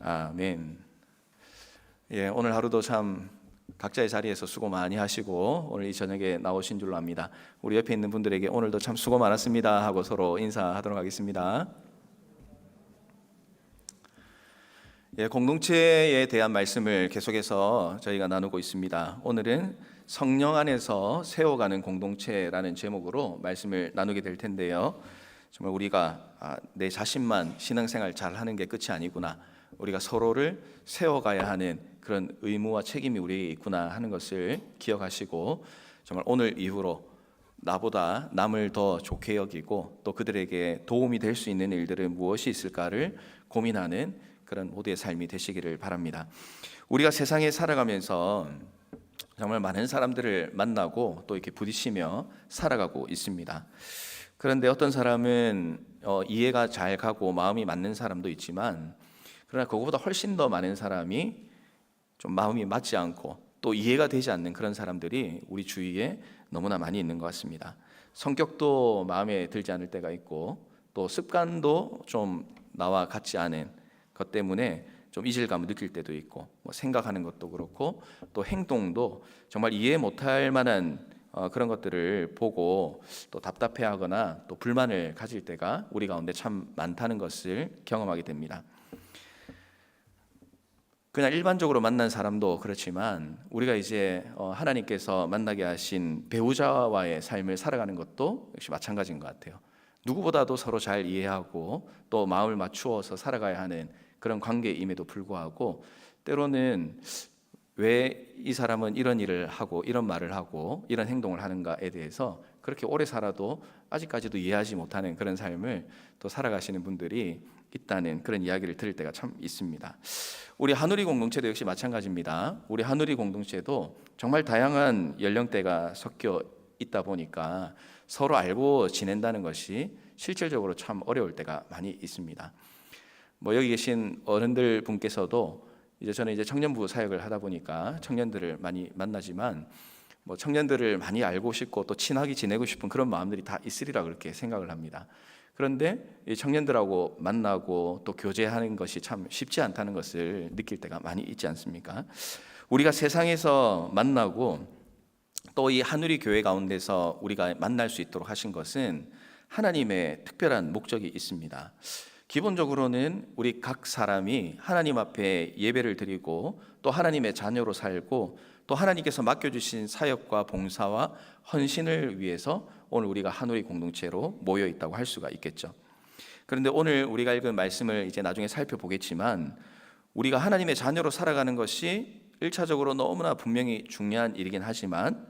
아멘. 오늘 하루도 참 각자의 자리에서 수고 많이 하시고 오늘 이 저녁에 나오신 줄로 압니다. 우리 옆에 있는 분들에게 오늘도 참 수고 많았습니다 하고 서로 인사하도록 하겠습니다. 공동체에 대한 말씀을 계속해서 저희가 나누고 있습니다. 오늘은 성령 안에서 세워가는 공동체라는 제목으로 말씀을 나누게 될 텐데요. 정말 우리가 내 자신만 신앙생활 잘 하는 게 끝이 아니구나, 우리가 서로를 세워가야 하는 그런 의무와 책임이 우리에게 있구나 하는 것을 기억하시고, 정말 오늘 이후로 나보다 남을 더 좋게 여기고 또 그들에게 도움이 될 수 있는 일들은 무엇이 있을까를 고민하는 그런 모두의 삶이 되시기를 바랍니다. 우리가 세상에 살아가면서 정말 많은 사람들을 만나고 또 이렇게 부딪히며 살아가고 있습니다. 그런데 어떤 사람은 이해가 잘 가고 마음이 맞는 사람도 있지만, 그러나 그거보다 훨씬 더 많은 사람이 좀 마음이 맞지 않고 또 이해가 되지 않는 그런 사람들이 우리 주위에 너무나 많이 있는 것 같습니다. 성격도 마음에 들지 않을 때가 있고 또 습관도 좀 나와 같지 않은 것 때문에 좀 이질감을 느낄 때도 있고, 생각하는 것도 그렇고 또 행동도 정말 이해 못할 만한 그런 것들을 보고 또 답답해하거나 또 불만을 가질 때가 우리 가운데 참 많다는 것을 경험하게 됩니다. 그냥 일반적으로 만난 사람도 그렇지만 우리가 이제 하나님께서 만나게 하신 배우자와의 삶을 살아가는 것도 역시 마찬가지인 것 같아요. 누구보다도 서로 잘 이해하고 또 마음을 맞추어서 살아가야 하는 그런 관계임에도 불구하고, 때로는 왜 이 사람은 이런 일을 하고 이런 말을 하고 이런 행동을 하는가에 대해서 그렇게 오래 살아도 아직까지도 이해하지 못하는 그런 삶을 또 살아가시는 분들이 있다는 그런 이야기를 들을 때가 참 있습니다. 우리 한우리 공동체도 역시 마찬가지입니다. 우리 한우리 공동체도 정말 다양한 연령대가 섞여 있다 보니까 서로 알고 지낸다는 것이 실질적으로 참 어려울 때가 많이 있습니다. 여기 계신 어른들 분께서도 저는 청년부 사역을 하다 보니까 청년들을 많이 만나지만 청년들을 많이 알고 싶고 또 친하게 지내고 싶은 그런 마음들이 다 있으리라 그렇게 생각을 합니다. 그런데 이 청년들하고 만나고 또 교제하는 것이 참 쉽지 않다는 것을 느낄 때가 많이 있지 않습니까? 우리가 세상에서 만나고 또 이 한우리 교회 가운데서 우리가 만날 수 있도록 하신 것은 하나님의 특별한 목적이 있습니다. 기본적으로는 우리 각 사람이 하나님 앞에 예배를 드리고 또 하나님의 자녀로 살고 또 하나님께서 맡겨주신 사역과 봉사와 헌신을 위해서 오늘 우리가 한우리 공동체로 모여 있다고 할 수가 있겠죠. 그런데 오늘 우리가 읽은 말씀을 이제 나중에 살펴보겠지만, 우리가 하나님의 자녀로 살아가는 것이 1차적으로 너무나 분명히 중요한 일이긴 하지만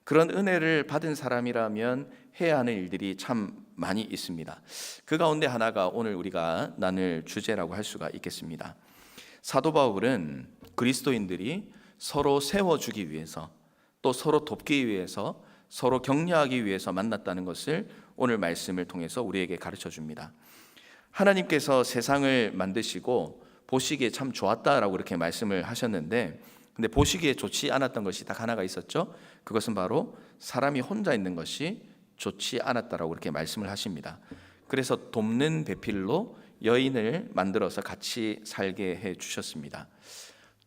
그런 은혜를 받은 사람이라면 해야 하는 일들이 참 많이 있습니다. 그 가운데 하나가 오늘 우리가 나눌 주제라고 할 수가 있겠습니다. 사도 바울은 그리스도인들이 서로 세워주기 위해서 또 서로 돕기 위해서 서로 격려하기 위해서 만났다는 것을 오늘 말씀을 통해서 우리에게 가르쳐 줍니다. 하나님께서 세상을 만드시고 보시기에 참 좋았다라고 이렇게 말씀을 하셨는데, 근데 보시기에 좋지 않았던 것이 딱 하나가 있었죠. 그것은 바로 사람이 혼자 있는 것이 좋지 않았다라고 그렇게 말씀을 하십니다. 그래서 돕는 배필로 여인을 만들어서 같이 살게 해 주셨습니다.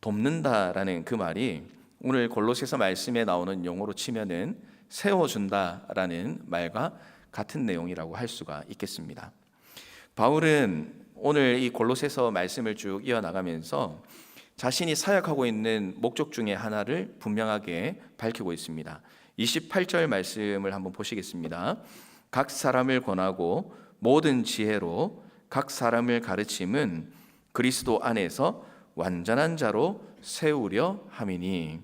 돕는다라는 그 말이 오늘 골로새서 말씀에 나오는 용어로 치면은 세워준다라는 말과 같은 내용이라고 할 수가 있겠습니다. 바울은 오늘 이 골로새서 말씀을 쭉 이어나가면서 자신이 사역하고 있는 목적 중에 하나를 분명하게 밝히고 있습니다. 28절 말씀을 한번 보시겠습니다. 각 사람을 권하고 모든 지혜로 각 사람을 가르침은 그리스도 안에서 완전한 자로 세우려 함이니.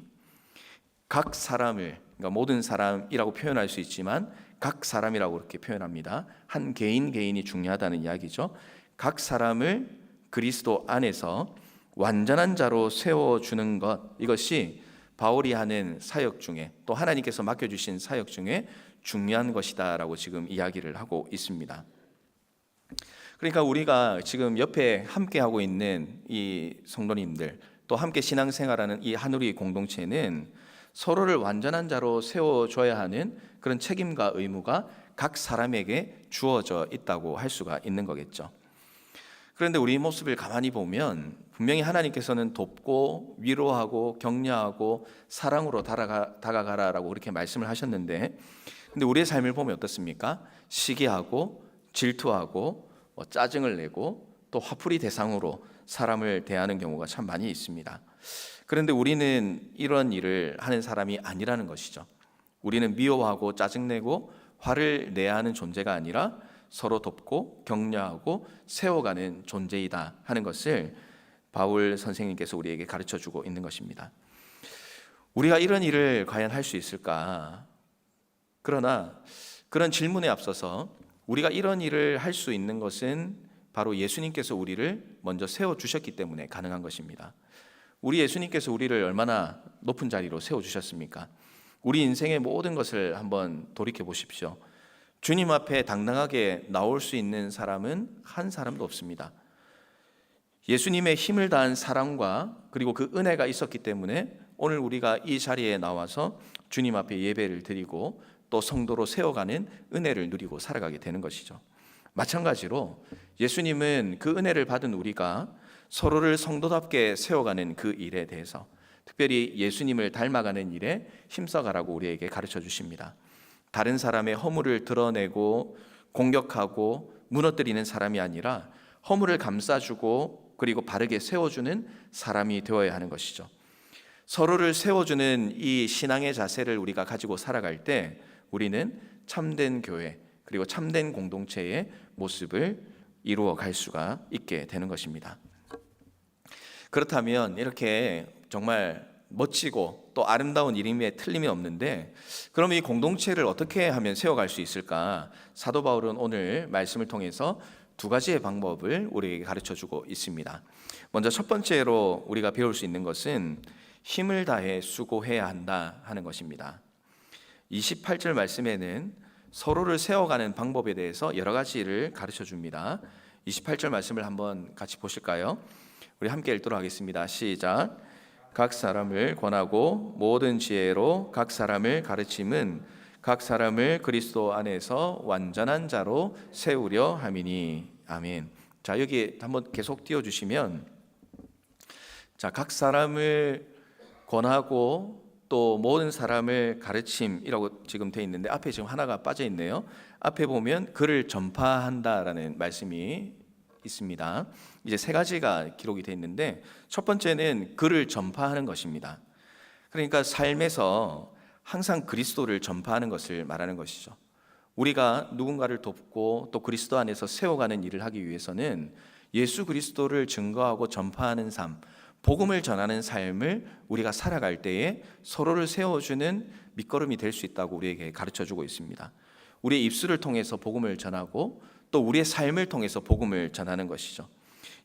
각 사람을, 그러니까 모든 사람이라고 표현할 수 있지만 각 사람이라고 이렇게 표현합니다. 한 개인 개인이 중요하다는 이야기죠. 각 사람을 그리스도 안에서 완전한 자로 세워주는 것, 이것이 바울이 하는 사역 중에 또 하나님께서 맡겨주신 사역 중에 중요한 것이다라고 지금 이야기를 하고 있습니다. 그러니까 우리가 지금 옆에 함께 하고 있는 이 성도님들, 또 함께 신앙생활하는 이 한우리 공동체는 서로를 완전한 자로 세워줘야 하는 그런 책임과 의무가 각 사람에게 주어져 있다고 할 수가 있는 거겠죠. 그런데 우리 모습을 가만히 보면 분명히 하나님께서는 돕고 위로하고 격려하고 사랑으로 다가가라라고 그렇게 말씀을 하셨는데, 근데 우리의 삶을 보면 어떻습니까? 시기하고 질투하고 짜증을 내고 또 화풀이 대상으로 사람을 대하는 경우가 참 많이 있습니다. 그런데 우리는 이런 일을 하는 사람이 아니라는 것이죠. 우리는 미워하고 짜증내고 화를 내야 하는 존재가 아니라 서로 돕고 격려하고 세워가는 존재이다 하는 것을 바울 선생님께서 우리에게 가르쳐주고 있는 것입니다. 우리가 이런 일을 과연 할 수 있을까? 그러나 그런 질문에 앞서서 우리가 이런 일을 할 수 있는 것은 바로 예수님께서 우리를 먼저 세워주셨기 때문에 가능한 것입니다. 우리 예수님께서 우리를 얼마나 높은 자리로 세워주셨습니까? 우리 인생의 모든 것을 한번 돌이켜 보십시오. 주님 앞에 당당하게 나올 수 있는 사람은 한 사람도 없습니다. 예수님의 힘을 다한 사랑과 그리고 그 은혜가 있었기 때문에 오늘 우리가 이 자리에 나와서 주님 앞에 예배를 드리고 또 성도로 세워가는 은혜를 누리고 살아가게 되는 것이죠. 마찬가지로 예수님은 그 은혜를 받은 우리가 서로를 성도답게 세워가는 그 일에 대해서, 특별히 예수님을 닮아가는 일에 힘써가라고 우리에게 가르쳐 주십니다. 다른 사람의 허물을 드러내고 공격하고 무너뜨리는 사람이 아니라 허물을 감싸주고 그리고 바르게 세워주는 사람이 되어야 하는 것이죠. 서로를 세워주는 이 신앙의 자세를 우리가 가지고 살아갈 때 우리는 참된 교회 그리고 참된 공동체의 모습을 이루어 갈 수가 있게 되는 것입니다. 그렇다면 이렇게 정말 멋지고 또 아름다운 일임에 틀림이 없는데, 그럼 이 공동체를 어떻게 하면 세워갈 수 있을까? 사도 바울은 오늘 말씀을 통해서 두 가지의 방법을 우리에게 가르쳐주고 있습니다. 먼저 첫 번째로 우리가 배울 수 있는 것은 힘을 다해 수고해야 한다 하는 것입니다. 28절 말씀에는 서로를 세워가는 방법에 대해서 여러 가지를 가르쳐줍니다. 28절 말씀을 한번 같이 보실까요? 우리 함께 읽도록 하겠습니다. 시작. 각 사람을 권하고 모든 지혜로 각 사람을 가르침은 각 사람을 그리스도 안에서 완전한 자로 세우려 함이니. 아멘. 자, 여기 한번 계속 띄워주시면, 자, 각 사람을 권하고 또 모든 사람을 가르침이라고 지금 돼 있는데 앞에 지금 하나가 빠져 있네요. 앞에 보면 그를 전파한다라는 말씀이 있습니다. 이제 세 가지가 기록이 돼 있는데, 첫 번째는 그를 전파하는 것입니다. 그러니까 삶에서 항상 그리스도를 전파하는 것을 말하는 것이죠. 우리가 누군가를 돕고 또 그리스도 안에서 세워가는 일을 하기 위해서는 예수 그리스도를 증거하고 전파하는 삶, 복음을 전하는 삶을 우리가 살아갈 때에 서로를 세워주는 밑거름이 될 수 있다고 우리에게 가르쳐주고 있습니다. 우리의 입술을 통해서 복음을 전하고 또 우리의 삶을 통해서 복음을 전하는 것이죠.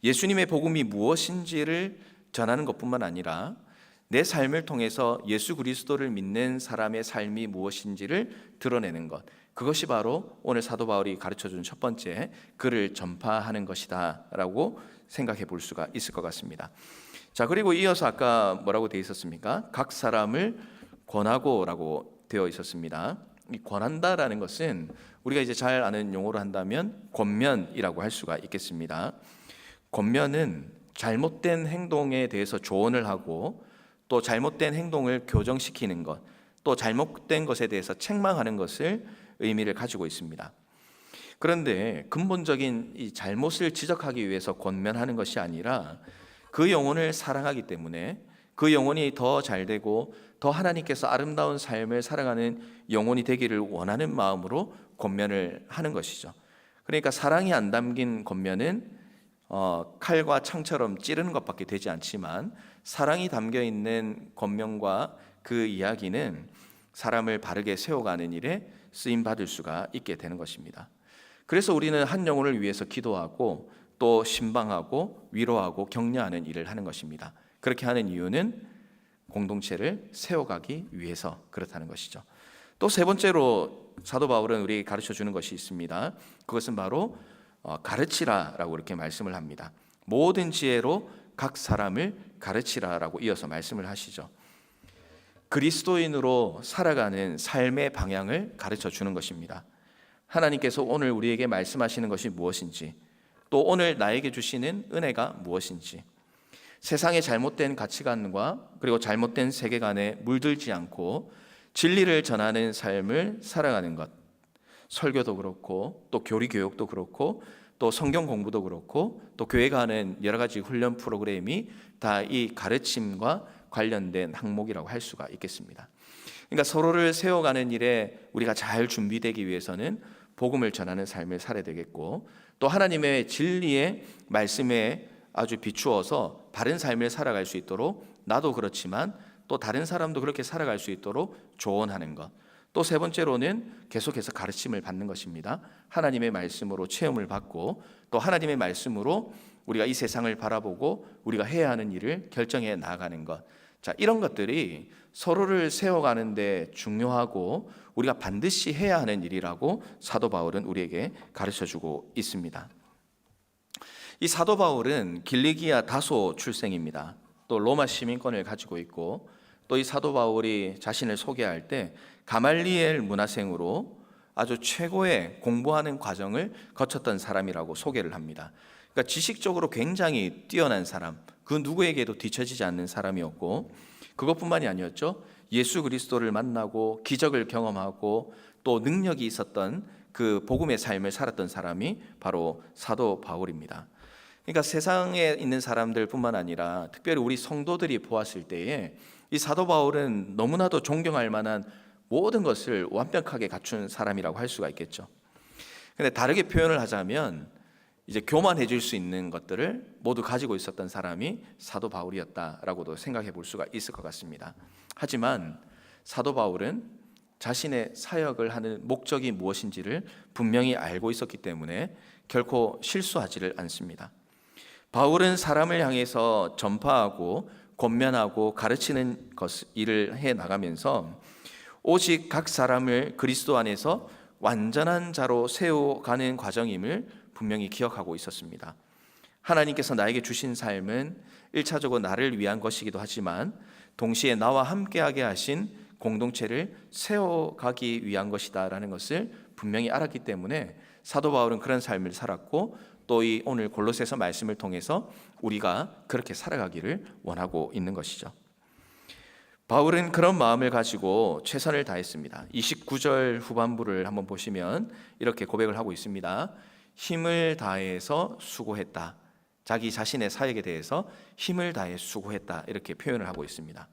예수님의 복음이 무엇인지를 전하는 것뿐만 아니라 내 삶을 통해서 예수 그리스도를 믿는 사람의 삶이 무엇인지를 드러내는 것, 그것이 바로 오늘 사도 바울이 가르쳐준 첫 번째 그를 전파하는 것이다 라고 생각해 볼 수가 있을 것 같습니다. 자, 그리고 이어서 아까 뭐라고 되어 있었습니까? 각 사람을 권하고 라고 되어 있었습니다. 이 권한다라는 것은 우리가 이제 잘 아는 용어로 한다면 권면이라고 할 수가 있겠습니다. 권면은 잘못된 행동에 대해서 조언을 하고 또 잘못된 행동을 교정시키는 것, 또 잘못된 것에 대해서 책망하는 것을 의미를 가지고 있습니다. 그런데 근본적인 이 잘못을 지적하기 위해서 권면하는 것이 아니라 그 영혼을 사랑하기 때문에 그 영혼이 더 잘되고 더 하나님께서 아름다운 삶을 살아가는 영혼이 되기를 원하는 마음으로 권면을 하는 것이죠. 그러니까 사랑이 안 담긴 권면은 칼과 창처럼 찌르는 것밖에 되지 않지만, 사랑이 담겨 있는 권면과 그 이야기는 사람을 바르게 세워가는 일에 쓰임 받을 수가 있게 되는 것입니다. 그래서 우리는 한 영혼을 위해서 기도하고 또 신방하고 위로하고 격려하는 일을 하는 것입니다. 그렇게 하는 이유는 공동체를 세워가기 위해서 그렇다는 것이죠. 또 세 번째로 사도 바울은 우리에게 가르쳐 주는 것이 있습니다. 그것은 바로 가르치라라고 이렇게 말씀을 합니다. 모든 지혜로 각 사람을 가르치라라고 이어서 말씀을 하시죠. 그리스도인으로 살아가는 삶의 방향을 가르쳐 주는 것입니다. 하나님께서 오늘 우리에게 말씀하시는 것이 무엇인지, 또 오늘 나에게 주시는 은혜가 무엇인지, 세상의 잘못된 가치관과 그리고 잘못된 세계관에 물들지 않고 진리를 전하는 삶을 살아가는 것, 설교도 그렇고 또 교리 교육도 그렇고 또 성경 공부도 그렇고 또 교회가 하는 여러 가지 훈련 프로그램이 다 이 가르침과 관련된 항목이라고 할 수가 있겠습니다. 그러니까 서로를 세워가는 일에 우리가 잘 준비되기 위해서는 복음을 전하는 삶을 살아야 되겠고, 또 하나님의 진리의 말씀에 아주 비추어서 바른 삶을 살아갈 수 있도록 나도 그렇지만 또 다른 사람도 그렇게 살아갈 수 있도록 조언하는 것, 또 세 번째로는 계속해서 가르침을 받는 것입니다. 하나님의 말씀으로 체험을 받고 또 하나님의 말씀으로 우리가 이 세상을 바라보고 우리가 해야 하는 일을 결정해 나아가는 것. 자, 이런 것들이 서로를 세워가는 데 중요하고 우리가 반드시 해야 하는 일이라고 사도 바울은 우리에게 가르쳐주고 있습니다. 이 사도 바울은 길리기아 다소 출생입니다. 또 로마 시민권을 가지고 있고, 또 이 사도 바울이 자신을 소개할 때 가말리엘 문화생으로 아주 최고의 공부하는 과정을 거쳤던 사람이라고 소개를 합니다. 그러니까 지식적으로 굉장히 뛰어난 사람, 그 누구에게도 뒤처지지 않는 사람이었고, 그것뿐만이 아니었죠. 예수 그리스도를 만나고 기적을 경험하고 또 능력이 있었던 그 복음의 삶을 살았던 사람이 바로 사도 바울입니다. 그러니까 세상에 있는 사람들뿐만 아니라 특별히 우리 성도들이 보았을 때에 이 사도 바울은 너무나도 존경할 만한 모든 것을 완벽하게 갖춘 사람이라고 할 수가 있겠죠. 근데 다르게 표현을 하자면 이제 교만해 줄 수 있는 것들을 모두 가지고 있었던 사람이 사도 바울이었다라고도 생각해 볼 수가 있을 것 같습니다. 하지만 사도 바울은 자신의 사역을 하는 목적이 무엇인지를 분명히 알고 있었기 때문에 결코 실수하지를 않습니다. 바울은 사람을 향해서 전파하고 권면하고 가르치는 일을 해 나가면서 오직 각 사람을 그리스도 안에서 완전한 자로 세워가는 과정임을 분명히 기억하고 있었습니다. 하나님께서 나에게 주신 삶은 1차적으로 나를 위한 것이기도 하지만 동시에 나와 함께하게 하신 공동체를 세워가기 위한 것이다라는 것을 분명히 알았기 때문에 사도 바울은 그런 삶을 살았고, 또 이 오늘 골로새서 말씀을 통해서 우리가 그렇게 살아가기를 원하고 있는 것이죠. 바울은 그런 마음을 가지고 최선을 다했습니다. 29절 후반부를 한번 보시면 이렇게 고백을 하고 있습니다. 힘을 다해서 수고했다. 자기 자신의 사역에 대해서 힘을 다해 수고했다, 이렇게 표현을 하고 있습니다.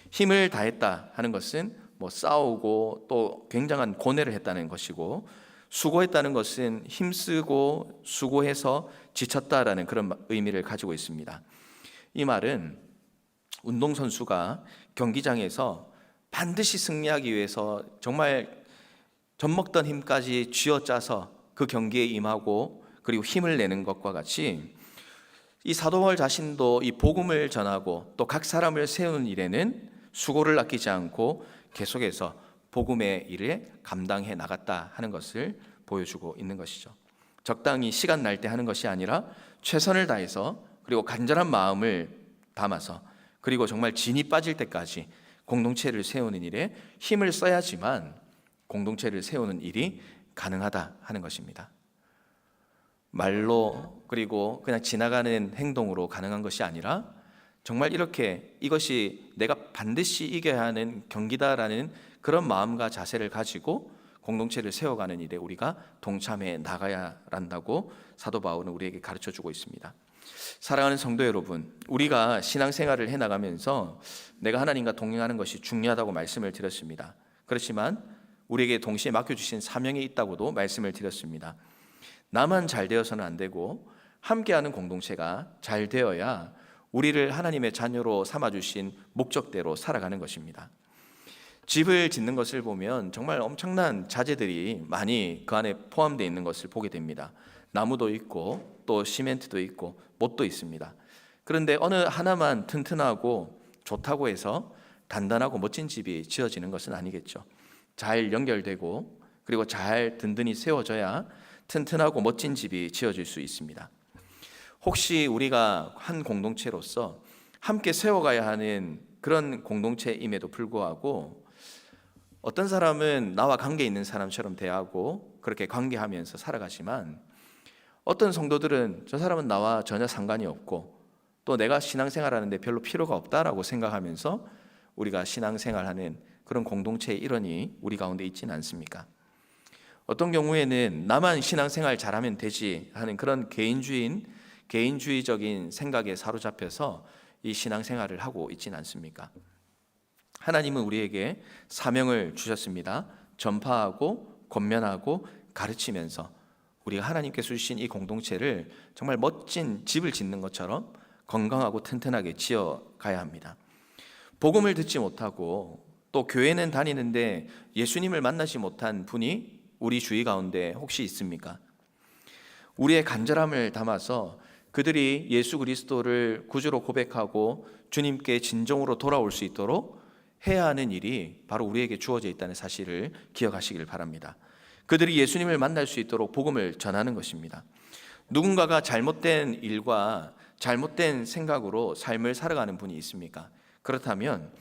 힘을 다했다 하는 것은 싸우고 또 굉장한 고뇌를 했다는 것이고, 수고했다는 것은 힘쓰고 수고해서 지쳤다라는 그런 의미를 가지고 있습니다. 이 말은 운동선수가 경기장에서 반드시 승리하기 위해서 정말 젖먹던 힘까지 쥐어짜서 그 경기에 임하고 그리고 힘을 내는 것과 같이 이 사도 바울 자신도 이 복음을 전하고 또 각 사람을 세우는 일에는 수고를 아끼지 않고 계속해서 복음의 일에 감당해 나갔다 하는 것을 보여주고 있는 것이죠. 적당히 시간 날 때 하는 것이 아니라 최선을 다해서 그리고 간절한 마음을 담아서 그리고 정말 진이 빠질 때까지 공동체를 세우는 일에 힘을 써야지만 공동체를 세우는 일이 가능하다 하는 것입니다. 말로 그리고 그냥 지나가는 행동으로 가능한 것이 아니라 정말 이렇게 이것이 내가 반드시 이겨야 하는 경기다라는 그런 마음과 자세를 가지고 공동체를 세워가는 일에 우리가 동참해 나가야 한다고 사도 바울은 우리에게 가르쳐주고 있습니다. 사랑하는 성도 여러분, 우리가 신앙생활을 해나가면서 내가 하나님과 동행하는 것이 중요하다고 말씀을 드렸습니다. 그렇지만 우리에게 동시에 맡겨주신 사명이 있다고도 말씀을 드렸습니다. 나만 잘 되어서는 안 되고 함께하는 공동체가 잘 되어야 우리를 하나님의 자녀로 삼아주신 목적대로 살아가는 것입니다. 집을 짓는 것을 보면 정말 엄청난 자재들이 많이 그 안에 포함되어 있는 것을 보게 됩니다. 나무도 있고 또 시멘트도 있고 못도 있습니다. 그런데 어느 하나만 튼튼하고 좋다고 해서 단단하고 멋진 집이 지어지는 것은 아니겠죠. 잘 연결되고 그리고 잘 든든히 세워져야 튼튼하고 멋진 집이 지어질 수 있습니다. 혹시 우리가 한 공동체로서 함께 세워가야 하는 그런 공동체임에도 불구하고 어떤 사람은 나와 관계 있는 사람처럼 대하고 그렇게 관계하면서 살아가지만 어떤 성도들은 저 사람은 나와 전혀 상관이 없고 또 내가 신앙생활하는데 별로 필요가 없다라고 생각하면서 우리가 신앙생활하는 그런 공동체의 일원이 우리 가운데 있지는 않습니까? 어떤 경우에는 나만 신앙생활 잘하면 되지 하는 그런 개인주의적인 생각에 사로잡혀서 이 신앙생활을 하고 있지는 않습니까? 하나님은 우리에게 사명을 주셨습니다. 전파하고 권면하고 가르치면서 우리가 하나님께서 주신 이 공동체를 정말 멋진 집을 짓는 것처럼 건강하고 튼튼하게 지어가야 합니다. 복음을 듣지 못하고 또 교회는 다니는데 예수님을 만나지 못한 분이 우리 주위 가운데 혹시 있습니까? 우리의 간절함을 담아서 그들이 예수 그리스도를 구주로 고백하고 주님께 진정으로 돌아올 수 있도록 해야 하는 일이 바로 우리에게 주어져 있다는 사실을 기억하시길 바랍니다. 그들이 예수님을 만날 수 있도록 복음을 전하는 것입니다. 누군가가 잘못된 일과 잘못된 생각으로 삶을 살아가는 분이 있습니까? 그렇다면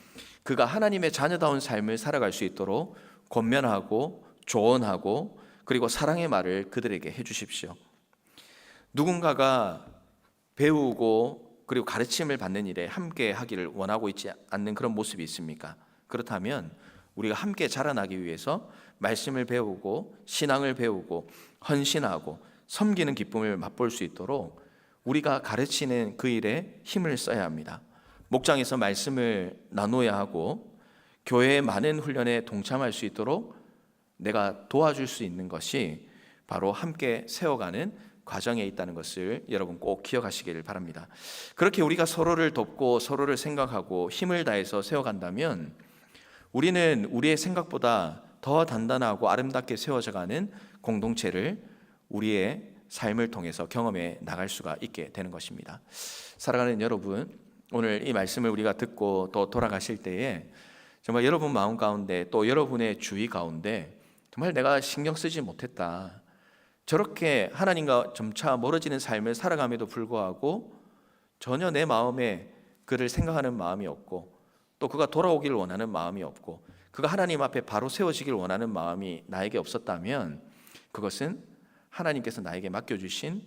그가 하나님의 자녀다운 삶을 살아갈 수 있도록 권면하고 조언하고 그리고 사랑의 말을 그들에게 해주십시오. 누군가가 배우고 그리고 가르침을 받는 일에 함께 하기를 원하고 있지 않는 그런 모습이 있습니까? 그렇다면 우리가 함께 자라나기 위해서 말씀을 배우고 신앙을 배우고 헌신하고 섬기는 기쁨을 맛볼 수 있도록 우리가 가르치는 그 일에 힘을 써야 합니다. 목장에서 말씀을 나눠야 하고 교회의 많은 훈련에 동참할 수 있도록 내가 도와줄 수 있는 것이 바로 함께 세워가는 과정에 있다는 것을 여러분 꼭 기억하시기를 바랍니다. 그렇게 우리가 서로를 돕고 서로를 생각하고 힘을 다해서 세워간다면 우리는 우리의 생각보다 더 단단하고 아름답게 세워져가는 공동체를 우리의 삶을 통해서 경험해 나갈 수가 있게 되는 것입니다. 살아가는 여러분, 오늘 이 말씀을 우리가 듣고 또 돌아가실 때에 정말 여러분 마음 가운데 또 여러분의 주위 가운데 정말 내가 신경 쓰지 못했다, 저렇게 하나님과 점차 멀어지는 삶을 살아감에도 불구하고 전혀 내 마음에 그를 생각하는 마음이 없고 또 그가 돌아오기를 원하는 마음이 없고 그가 하나님 앞에 바로 세워지기를 원하는 마음이 나에게 없었다면 그것은 하나님께서 나에게 맡겨주신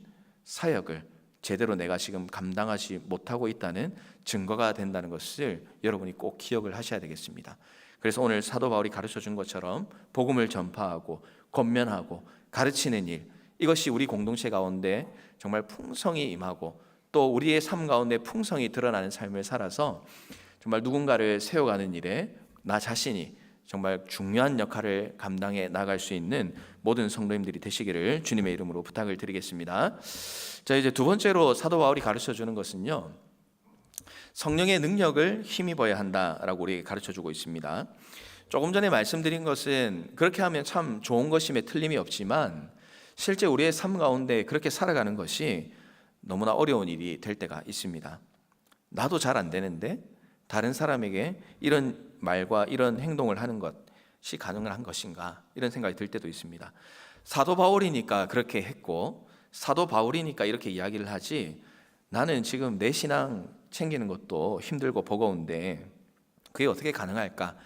사역을 제대로 내가 지금 감당하지 못하고 있다는 증거가 된다는 것을 여러분이 꼭 기억을 하셔야 되겠습니다. 그래서 오늘 사도 바울이 가르쳐 준 것처럼 복음을 전파하고 권면하고 가르치는 일, 이것이 우리 공동체 가운데 정말 풍성이 임하고 또 우리의 삶 가운데 풍성이 드러나는 삶을 살아서 정말 누군가를 세워가는 일에 나 자신이 정말 중요한 역할을 감당해 나갈 수 있는 모든 성도님들이 되시기를 주님의 이름으로 부탁을 드리겠습니다. 자, 이제 두 번째로 사도 바울이 가르쳐 주는 것은요, 성령의 능력을 힘입어야 한다라고 우리에게 가르쳐 주고 있습니다. 조금 전에 말씀드린 것은 그렇게 하면 참 좋은 것임에 틀림이 없지만 실제 우리의 삶 가운데 그렇게 살아가는 것이 너무나 어려운 일이 될 때가 있습니다. 나도 잘 안 되는데 다른 사람에게 이런 말과 이런 행동을 하는 것이 가능한 것인가, 이런 생각이 들 때도 있습니다. 사도 바울이니까 그렇게 했고 사도 바울이니까 이렇게 이야기를 하지, 나는 지금 내 신앙 챙기는 것도 힘들고 버거운데 그게 어떻게 가능할까,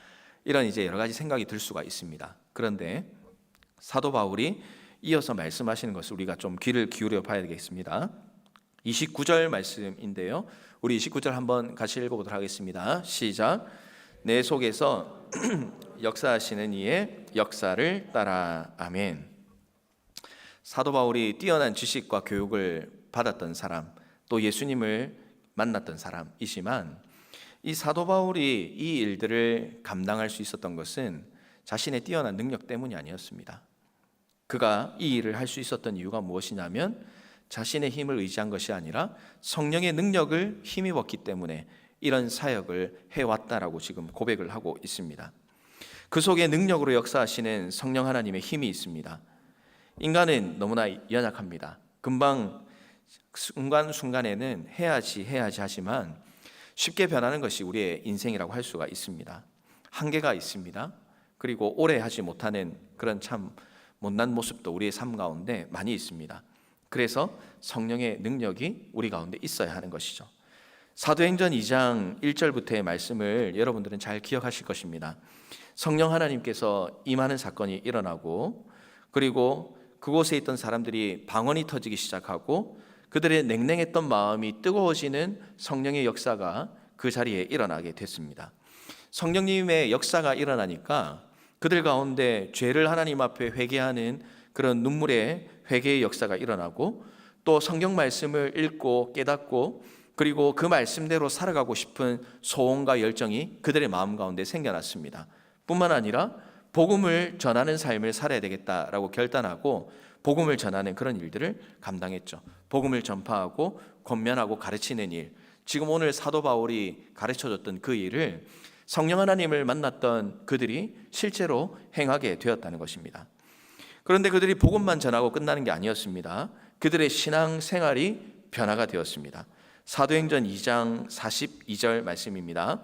이런 이제 여러 가지 생각이 들 수가 있습니다. 그런데 사도 바울이 이어서 말씀하시는 것을 우리가 좀 귀를 기울여 봐야 되겠습니다. 29절 말씀인데요, 우리 29절 한번 같이 읽어보도록 하겠습니다. 시작. 내 속에서 역사하시는 이의 역사를 따라. 아멘. 사도 바울이 뛰어난 지식과 교육을 받았던 사람, 또 예수님을 만났던 사람이지만 이 사도 바울이 이 일들을 감당할 수 있었던 것은 자신의 뛰어난 능력 때문이 아니었습니다. 그가 이 일을 할 수 있었던 이유가 무엇이냐면 자신의 힘을 의지한 것이 아니라 성령의 능력을 힘입었기 때문에 이런 사역을 해왔다라고 지금 고백을 하고 있습니다. 그 속에 능력으로 역사하시는 성령 하나님의 힘이 있습니다. 인간은 너무나 연약합니다. 금방 순간순간에는 해야지 하지만 쉽게 변하는 것이 우리의 인생이라고 할 수가 있습니다. 한계가 있습니다. 그리고 오래 하지 못하는 그런 참 못난 모습도 우리의 삶 가운데 많이 있습니다. 그래서 성령의 능력이 우리 가운데 있어야 하는 것이죠. 사도행전 2장 1절부터의 말씀을 여러분들은 잘 기억하실 것입니다. 성령 하나님께서 임하는 사건이 일어나고 그리고 그곳에 있던 사람들이 방언이 터지기 시작하고 그들의 냉랭했던 마음이 뜨거워지는 성령의 역사가 그 자리에 일어나게 됐습니다. 성령님의 역사가 일어나니까 그들 가운데 죄를 하나님 앞에 회개하는 그런 눈물의 회개의 역사가 일어나고, 또 성경 말씀을 읽고 깨닫고 그리고 그 말씀대로 살아가고 싶은 소원과 열정이 그들의 마음 가운데 생겨났습니다. 뿐만 아니라 복음을 전하는 삶을 살아야 되겠다라고 결단하고 복음을 전하는 그런 일들을 감당했죠. 복음을 전파하고 권면하고 가르치는 일, 지금 오늘 사도 바울이 가르쳐줬던 그 일을 성령 하나님을 만났던 그들이 실제로 행하게 되었다는 것입니다. 그런데 그들이 복음만 전하고 끝나는 게 아니었습니다. 그들의 신앙 생활이 변화가 되었습니다. 사도행전 2장 42절 말씀입니다.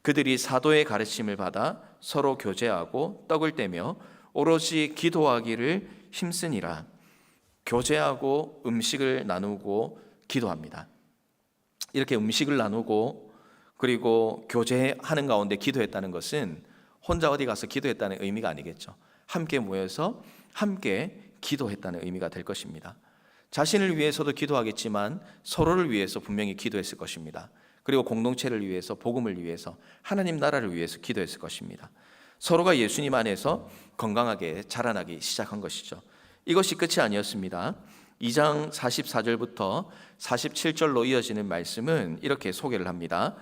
그들이 사도의 가르침을 받아 서로 교제하고 떡을 떼며 오롯이 기도하기를 힘쓰니라. 교제하고 음식을 나누고 기도합니다. 이렇게 음식을 나누고 그리고 교제하는 가운데 기도했다는 것은 혼자 어디 가서 기도했다는 의미가 아니겠죠. 함께 모여서 함께 기도했다는 의미가 될 것입니다. 자신을 위해서도 기도하겠지만 서로를 위해서 분명히 기도했을 것입니다. 그리고 공동체를 위해서, 복음을 위해서, 하나님 나라를 위해서 기도했을 것입니다. 서로가 예수님 안에서 건강하게 자라나기 시작한 것이죠. 이것이 끝이 아니었습니다. 2장 44절부터 47절로 이어지는 말씀은 이렇게 소개를 합니다.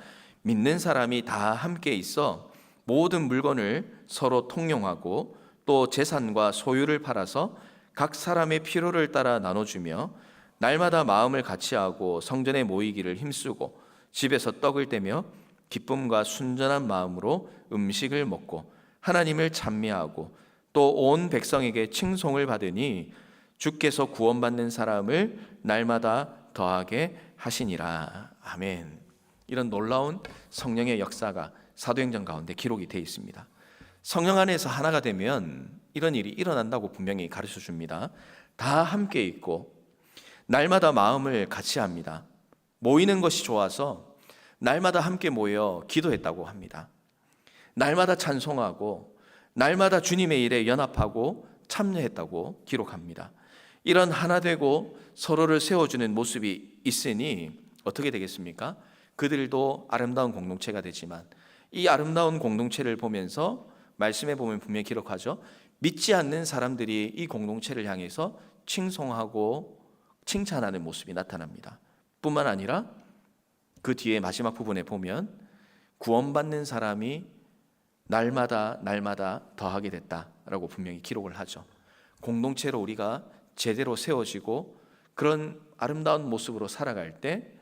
믿는 사람이 다 함께 있어 모든 물건을 서로 통용하고 또 재산과 소유를 팔아서 각 사람의 필요를 따라 나눠주며 날마다 마음을 같이하고 성전에 모이기를 힘쓰고 집에서 떡을 떼며 기쁨과 순전한 마음으로 음식을 먹고 하나님을 찬미하고 또 온 백성에게 칭송을 받으니 주께서 구원받는 사람을 날마다 더하게 하시니라. 아멘. 이런 놀라운 성령의 역사가 사도행전 가운데 기록이 되어 있습니다. 성령 안에서 하나가 되면 이런 일이 일어난다고 분명히 가르쳐 줍니다. 다 함께 있고 날마다 마음을 같이 합니다. 모이는 것이 좋아서 날마다 함께 모여 기도했다고 합니다. 날마다 찬송하고 날마다 주님의 일에 연합하고 참여했다고 기록합니다. 이런 하나 되고 서로를 세워주는 모습이 있으니 어떻게 되겠습니까? 그들도 아름다운 공동체가 되지만 이 아름다운 공동체를 보면서 말씀에 보면 분명히 기록하죠. 믿지 않는 사람들이 이 공동체를 향해서 칭송하고 칭찬하는 모습이 나타납니다. 뿐만 아니라 그 뒤에 마지막 부분에 보면 구원받는 사람이 날마다 더하게 됐다라고 분명히 기록을 하죠. 공동체로 우리가 제대로 세워지고 그런 아름다운 모습으로 살아갈 때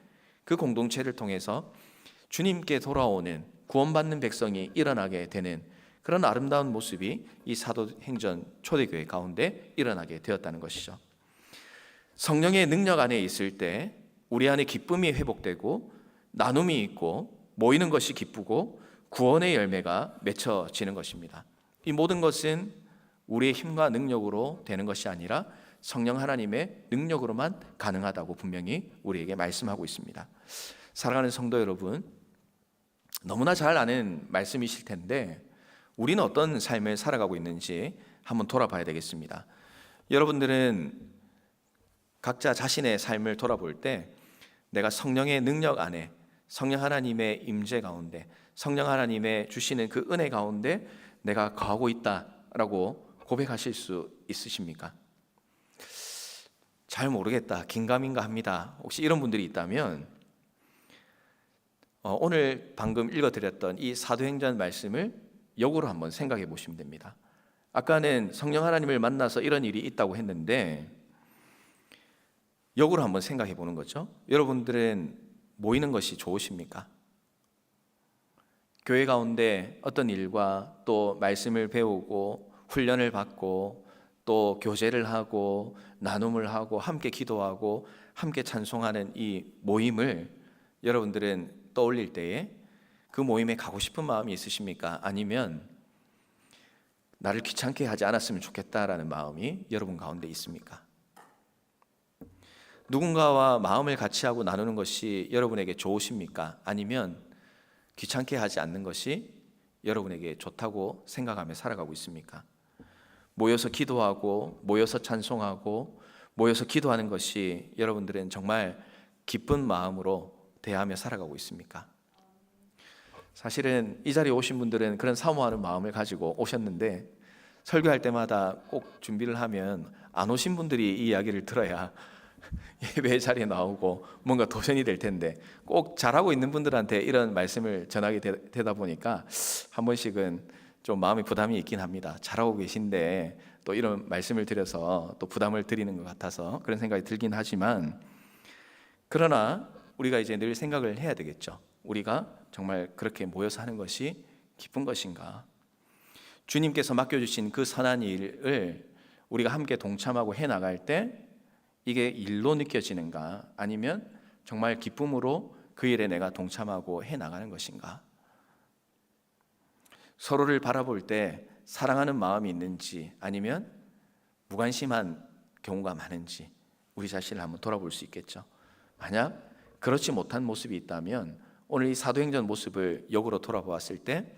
그 공동체를 통해서 주님께 돌아오는 구원받는 백성이 일어나게 되는 그런 아름다운 모습이 이 사도행전 초대교회 가운데 일어나게 되었다는 것이죠. 성령의 능력 안에 있을 때 우리 안에 기쁨이 회복되고 나눔이 있고 모이는 것이 기쁘고 구원의 열매가 맺혀지는 것입니다. 이 모든 것은 우리의 힘과 능력으로 되는 것이 아니라 성령 하나님의 능력으로만 가능하다고 분명히 우리에게 말씀하고 있습니다. 사랑하는 성도 여러분, 너무나 잘 아는 말씀이실 텐데 우리는 어떤 삶을 살아가고 있는지 한번 돌아봐야 되겠습니다. 여러분들은 각자 자신의 삶을 돌아볼 때 내가 성령의 능력 안에, 성령 하나님의 임재 가운데, 성령 하나님의 주시는 그 은혜 가운데 내가 거하고 있다라고 고백하실 수 있으십니까? 잘 모르겠다, 긴가민가 합니다. 혹시 이런 분들이 있다면 오늘 방금 읽어드렸던 이 사도행전 말씀을 역으로 한번 생각해 보시면 됩니다. 아까는 성령 하나님을 만나서 이런 일이 있다고 했는데 역으로 한번 생각해 보는 거죠. 여러분들은 모이는 것이 좋으십니까? 교회 가운데 어떤 일과 또 말씀을 배우고 훈련을 받고 또 교제를 하고 나눔을 하고 함께 기도하고 함께 찬송하는 이 모임을 여러분들은 떠올릴 때에 그 모임에 가고 싶은 마음이 있으십니까? 아니면 나를 귀찮게 하지 않았으면 좋겠다라는 마음이 여러분 가운데 있습니까? 누군가와 마음을 같이 하고 나누는 것이 여러분에게 좋으십니까? 아니면 귀찮게 하지 않는 것이 여러분에게 좋다고 생각하며 살아가고 있습니까? 모여서 기도하고 모여서 찬송하고 모여서 기도하는 것이 여러분들은 정말 기쁜 마음으로 대하며 살아가고 있습니까? 사실은 이 자리에 오신 분들은 그런 사모하는 마음을 가지고 오셨는데 설교할 때마다 꼭 준비를 하면 안 오신 분들이 이 이야기를 들어야 예배 자리에 나오고 뭔가 도전이 될 텐데 꼭 잘하고 있는 분들한테 이런 말씀을 전하게 되다 보니까 한 번씩은 좀 마음의 부담이 있긴 합니다. 잘하고 계신데 또 이런 말씀을 드려서 또 부담을 드리는 것 같아서 그런 생각이 들긴 하지만, 그러나 우리가 이제 늘 생각을 해야 되겠죠. 우리가 정말 그렇게 모여서 하는 것이 기쁜 것인가? 주님께서 맡겨주신 그 선한 일을 우리가 함께 동참하고 해나갈 때 이게 일로 느껴지는가? 아니면 정말 기쁨으로 그 일에 내가 동참하고 해나가는 것인가? 서로를 바라볼 때 사랑하는 마음이 있는지 아니면 무관심한 경우가 많은지 우리 자신을 한번 돌아볼 수 있겠죠. 만약 그렇지 못한 모습이 있다면 오늘 이 사도행전 모습을 역으로 돌아보았을 때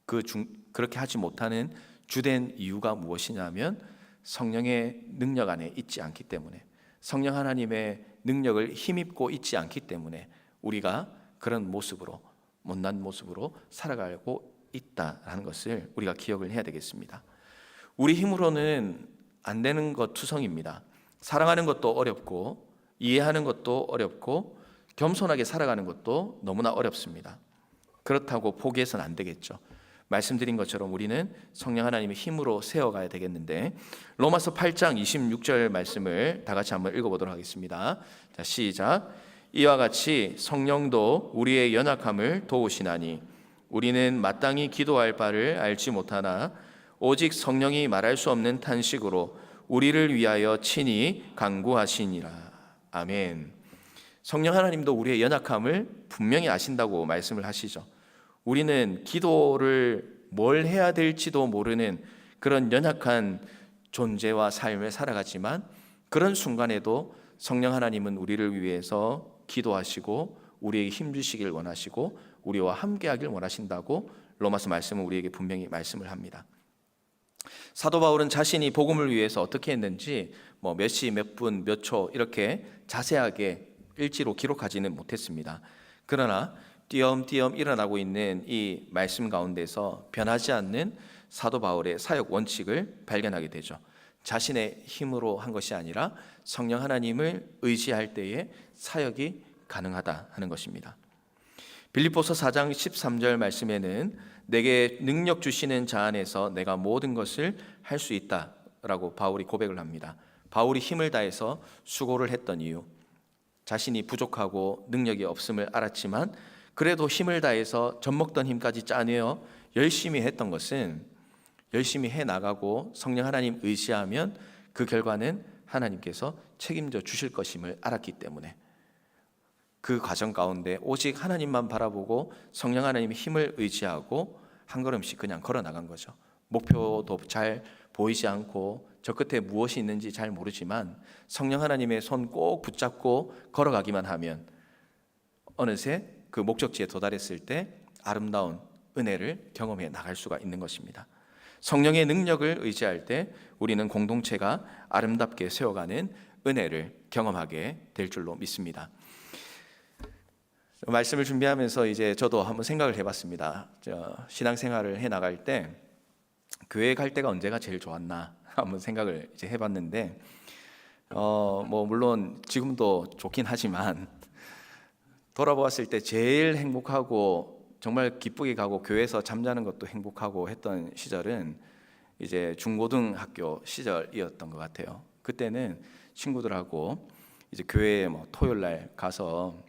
그렇게 하지 못하는 주된 이유가 무엇이냐면 성령의 능력 안에 있지 않기 때문에, 성령 하나님의 능력을 힘입고 있지 않기 때문에 우리가 그런 모습으로, 못난 모습으로 살아가고 있다라는 것을 우리가 기억을 해야 되겠습니다. 우리 힘으로는 안 되는 것 투성입니다. 사랑하는 것도 어렵고 이해하는 것도 어렵고 겸손하게 살아가는 것도 너무나 어렵습니다. 그렇다고 포기해서는 안 되겠죠. 말씀드린 것처럼 우리는 성령 하나님의 힘으로 세워가야 되겠는데, 로마서 8장 26절 말씀을 다 같이 한번 읽어보도록 하겠습니다. 자, 시작. 이와 같이 성령도 우리의 연약함을 도우시나니 우리는 마땅히 기도할 바를 알지 못하나 오직 성령이 말할 수 없는 탄식으로 우리를 위하여 친히 간구하시니라. 아멘. 성령 하나님도 우리의 연약함을 분명히 아신다고 말씀을 하시죠. 우리는 기도를 뭘 해야 될지도 모르는 그런 연약한 존재와 삶을 살아가지만 그런 순간에도 성령 하나님은 우리를 위해서 기도하시고 우리에게 힘주시길 원하시고 우리와 함께하길 원하신다고 로마서 말씀은 우리에게 분명히 말씀을 합니다. 사도 바울은 자신이 복음을 위해서 어떻게 했는지 몇 시, 몇 분, 몇 초 이렇게 자세하게 일지로 기록하지는 못했습니다. 그러나 띄엄띄엄 일어나고 있는 이 말씀 가운데서 변하지 않는 사도 바울의 사역 원칙을 발견하게 되죠. 자신의 힘으로 한 것이 아니라 성령 하나님을 의지할 때에 사역이 가능하다 하는 것입니다. 빌립보서 4장 13절 말씀에는 내게 능력 주시는 자 안에서 내가 모든 것을 할 수 있다라고 바울이 고백을 합니다. 바울이 힘을 다해서 수고를 했던 이유, 자신이 부족하고 능력이 없음을 알았지만 그래도 힘을 다해서 젖먹던 힘까지 짜내어 열심히 했던 것은 열심히 해나가고 성령 하나님 의지하면 그 결과는 하나님께서 책임져 주실 것임을 알았기 때문에 그 과정 가운데 오직 하나님만 바라보고 성령 하나님의 힘을 의지하고 한 걸음씩 그냥 걸어 나간 거죠. 목표도 잘 보이지 않고 저 끝에 무엇이 있는지 잘 모르지만 성령 하나님의 손 꼭 붙잡고 걸어가기만 하면 어느새 그 목적지에 도달했을 때 아름다운 은혜를 경험해 나갈 수가 있는 것입니다. 성령의 능력을 의지할 때 우리는 공동체가 아름답게 세워가는 은혜를 경험하게 될 줄로 믿습니다. 말씀을 준비하면서 이제 저도 한번 생각을 해봤습니다. 신앙생활을 해 나갈 때 교회 갈 때가 언제가 제일 좋았나 한번 생각을 이제 해봤는데 물론 지금도 좋긴 하지만 돌아보았을 때 제일 행복하고 정말 기쁘게 가고 교회에서 잠자는 것도 행복하고 했던 시절은 이제 중고등학교 시절이었던 것 같아요. 그때는 친구들하고 이제 교회에 토요일 날 가서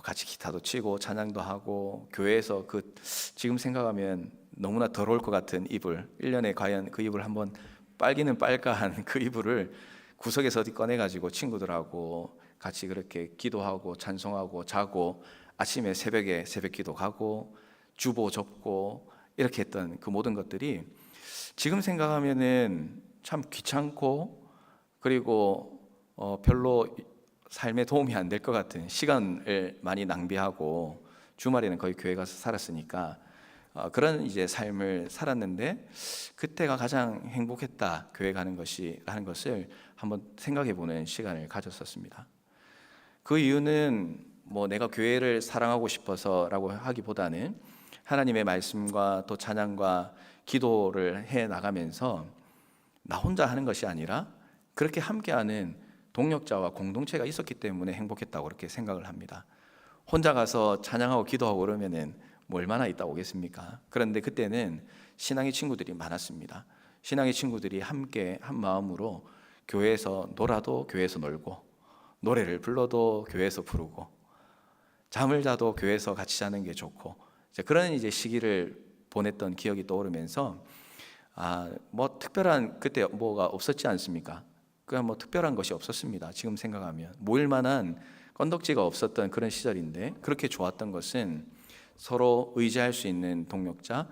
같이 기타도 치고 찬양도 하고 교회에서 지금 생각하면 너무나 더러울 것 같은 이불, 1년에 과연 그 이불 한번 빨기는 빨까한 그 이불을 구석에서 어디 꺼내가지고 친구들하고 같이 그렇게 기도하고 찬송하고 자고 아침에 새벽에 새벽기도 가고 주보 접고 이렇게 했던 그 모든 것들이 지금 생각하면은 참 귀찮고 그리고 별로 삶에 도움이 안 될 것 같은 시간을 많이 낭비하고 주말에는 거의 교회 가서 살았으니까 그런 이제 삶을 살았는데 그때가 가장 행복했다. 교회 가는 것이라는 것을 한번 생각해 보는 시간을 가졌었습니다. 그 이유는 뭐 내가 교회를 사랑하고 싶어서라고 하기보다는 하나님의 말씀과 또 찬양과 기도를 해 나가면서 나 혼자 하는 것이 아니라 그렇게 함께하는 동역자와 공동체가 있었기 때문에 행복했다고 그렇게 생각을 합니다. 혼자 가서 찬양하고 기도하고 그러면은 뭐 얼마나 있다 오겠습니까? 그런데 그때는 신앙의 친구들이 많았습니다. 신앙의 친구들이 함께 한 마음으로 교회에서 놀아도 교회에서 놀고, 노래를 불러도 교회에서 부르고, 잠을 자도 교회에서 같이 자는 게 좋고, 그런 이제 시기를 보냈던 기억이 떠오르면서 뭐 특별한 그때 뭐가 없었지 않습니까? 그냥 뭐 특별한 것이 없었습니다. 지금 생각하면 모일 만한 건덕지가 없었던 그런 시절인데 그렇게 좋았던 것은 서로 의지할 수 있는 동역자,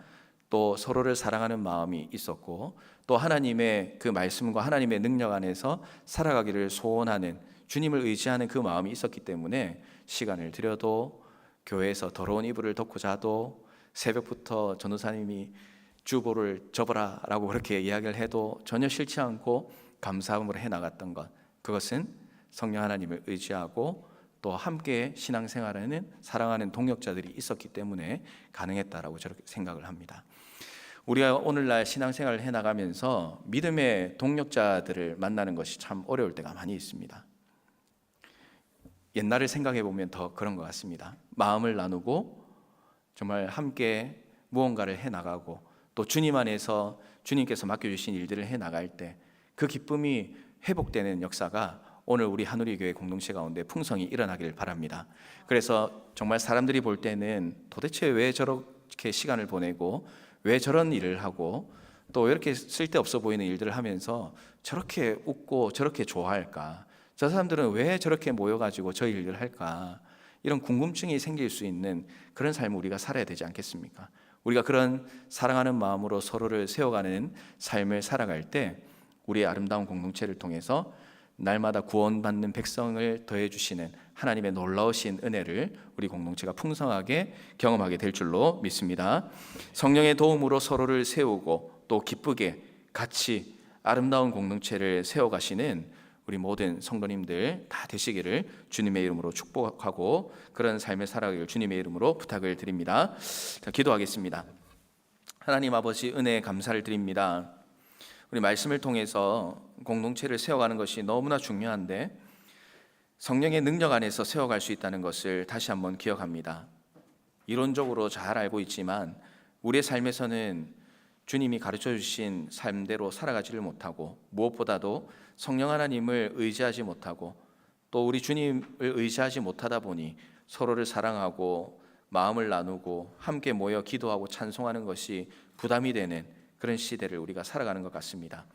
또 서로를 사랑하는 마음이 있었고, 또 하나님의 그 말씀과 하나님의 능력 안에서 살아가기를 소원하는, 주님을 의지하는 그 마음이 있었기 때문에 시간을 들여도 교회에서 더러운 이불을 덮고 자도, 새벽부터 전도사님이 주보를 접어라 라고 그렇게 이야기를 해도 전혀 싫지 않고 감사함으로 해나갔던 것, 그것은 성령 하나님을 의지하고 또 함께 신앙생활하는 사랑하는 동역자들이 있었기 때문에 가능했다라고 저렇게 생각을 합니다. 우리가 오늘날 신앙생활을 해나가면서 믿음의 동역자들을 만나는 것이 참 어려울 때가 많이 있습니다. 옛날을 생각해 보면 더 그런 것 같습니다. 마음을 나누고 정말 함께 무언가를 해나가고 또 주님 안에서 주님께서 맡겨주신 일들을 해나갈 때 그 기쁨이 회복되는 역사가 오늘 우리 한우리교회 공동체 가운데 풍성히 일어나길 바랍니다. 그래서 정말 사람들이 볼 때는 도대체 왜 저렇게 시간을 보내고 왜 저런 일을 하고 또 이렇게 쓸데없어 보이는 일들을 하면서 저렇게 웃고 저렇게 좋아할까, 저 사람들은 왜 저렇게 모여가지고 저 일을 할까, 이런 궁금증이 생길 수 있는 그런 삶을 우리가 살아야 되지 않겠습니까? 우리가 그런 사랑하는 마음으로 서로를 세워가는 삶을 살아갈 때 우리의 아름다운 공동체를 통해서 날마다 구원받는 백성을 더해주시는 하나님의 놀라우신 은혜를 우리 공동체가 풍성하게 경험하게 될 줄로 믿습니다. 성령의 도움으로 서로를 세우고 또 기쁘게 같이 아름다운 공동체를 세워가시는 우리 모든 성도님들 다 되시기를 주님의 이름으로 축복하고 그런 삶을 살아가기를 주님의 이름으로 부탁을 드립니다. 자, 기도하겠습니다. 하나님 아버지, 은혜에 감사를 드립니다. 우리 말씀을 통해서 공동체를 세워가는 것이 너무나 중요한데 성령의 능력 안에서 세워갈 수 있다는 것을 다시 한번 기억합니다. 이론적으로 잘 알고 있지만 우리의 삶에서는 주님이 가르쳐 주신 삶대로 살아가지를 못하고 무엇보다도 성령 하나님을 의지하지 못하고 또 우리 주님을 의지하지 못하다 보니 서로를 사랑하고 마음을 나누고 함께 모여 기도하고 찬송하는 것이 부담이 되는 그런 시대를 우리가 살아가는 것 같습니다.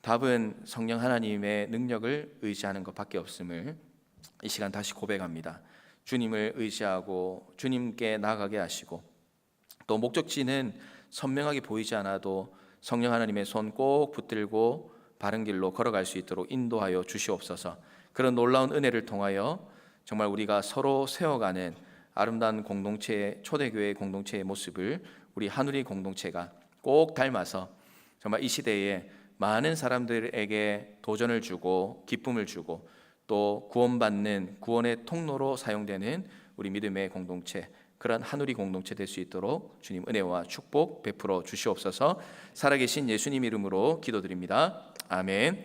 답은 성령 하나님의 능력을 의지하는 것밖에 없음을 이 시간 다시 고백합니다. 주님을 의지하고 주님께 나아가게 하시고 또 목적지는 선명하게 보이지 않아도 성령 하나님의 손 꼭 붙들고 바른 길로 걸어갈 수 있도록 인도하여 주시옵소서. 그런 놀라운 은혜를 통하여 정말 우리가 서로 세워가는 아름다운 공동체의, 초대교회 공동체의 모습을 우리 한우리 공동체가 꼭 닮아서 정말 이 시대에 많은 사람들에게 도전을 주고 기쁨을 주고 또 구원받는 구원의 통로로 사용되는 우리 믿음의 공동체, 그런 한우리 공동체 될 수 있도록 주님 은혜와 축복 베풀어 주시옵소서. 살아계신 예수님 이름으로 기도드립니다. 아멘.